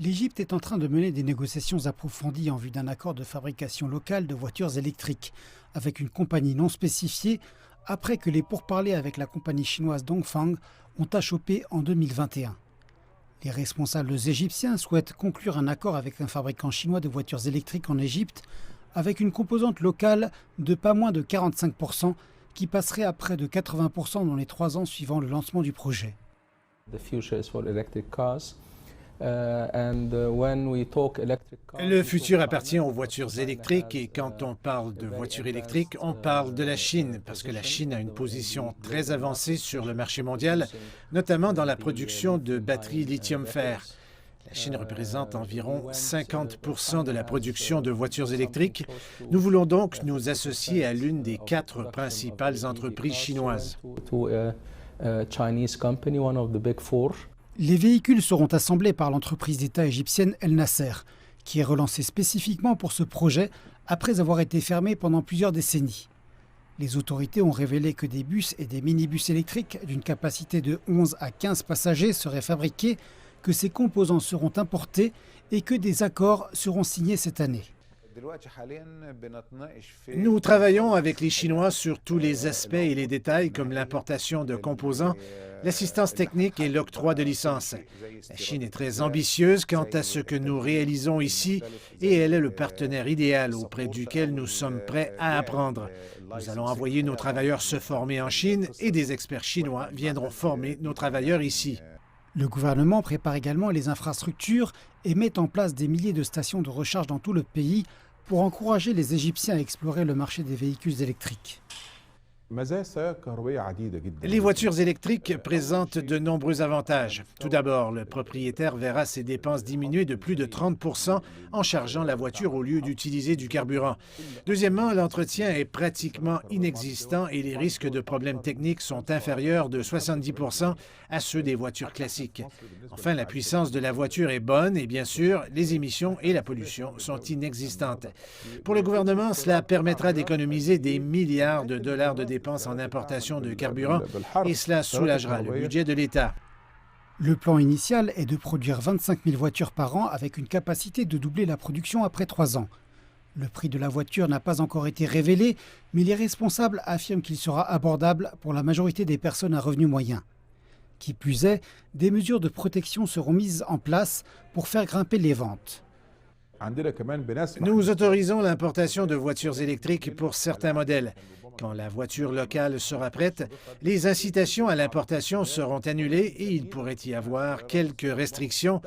L'Égypte est en train de mener des négociations approfondies en vue d'un accord de fabrication locale de voitures électriques avec une compagnie non spécifiée après que les pourparlers avec la compagnie chinoise Dongfeng ont achoppé en 2021. Les responsables égyptiens souhaitent conclure un accord avec un fabricant chinois de voitures électriques en Égypte avec une composante locale de pas moins de 45% qui passerait à près de 80% dans les 3 ans suivant le lancement du projet. Le futur appartient aux voitures électriques et quand on parle de voitures électriques, on parle de la Chine parce que la Chine a une position très avancée sur le marché mondial, notamment dans la production de batteries lithium-fer. La Chine représente environ 50% de la production de voitures électriques. Nous voulons donc nous associer à l'une des 4 principales entreprises chinoises. Les véhicules seront assemblés par l'entreprise d'État égyptienne El Nasser, qui est relancée spécifiquement pour ce projet après avoir été fermée pendant plusieurs décennies. Les autorités ont révélé que des bus et des minibus électriques d'une capacité de 11 à 15 passagers seraient fabriqués, que ces composants seront importés et que des accords seront signés cette année. Nous travaillons avec les Chinois sur tous les aspects et les détails comme l'importation de composants, l'assistance technique et l'octroi de licences. La Chine est très ambitieuse quant à ce que nous réalisons ici et elle est le partenaire idéal auprès duquel nous sommes prêts à apprendre. Nous allons envoyer nos travailleurs se former en Chine et des experts chinois viendront former nos travailleurs ici. Le gouvernement prépare également les infrastructures et met en place des milliers de stations de recharge dans tout le pays pour encourager les Égyptiens à explorer le marché des véhicules électriques. Les voitures électriques présentent de nombreux avantages. Tout d'abord, le propriétaire verra ses dépenses diminuer de plus de 30% en chargeant la voiture au lieu d'utiliser du carburant. Deuxièmement, l'entretien est pratiquement inexistant et les risques de problèmes techniques sont inférieurs de 70% à ceux des voitures classiques. Enfin, la puissance de la voiture est bonne et bien sûr, les émissions et la pollution sont inexistantes. Pour le gouvernement, cela permettra d'économiser des milliards de dollars de dépenses en importation de carburant et cela soulagera le budget de l'État. Le plan initial est de produire 25 000 voitures par an avec une capacité de doubler la production après 3 ans. Le prix de la voiture n'a pas encore été révélé, mais les responsables affirment qu'il sera abordable pour la majorité des personnes à revenus moyens. Qui plus est, des mesures de protection seront mises en place pour faire grimper les ventes. Nous autorisons l'importation de voitures électriques pour certains modèles. Quand la voiture locale sera prête, les incitations à l'importation seront annulées et il pourrait y avoir quelques restrictions,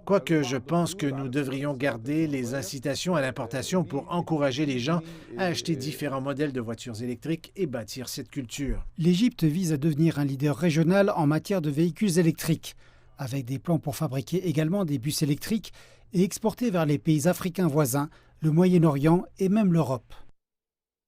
quoique je pense que nous devrions garder les incitations à l'importation pour encourager les gens à acheter différents modèles de voitures électriques et bâtir cette culture. L'Égypte vise à devenir un leader régional en matière de véhicules électriques, avec des plans pour fabriquer également des bus électriques et exporter vers les pays africains voisins, le Moyen-Orient et même l'Europe.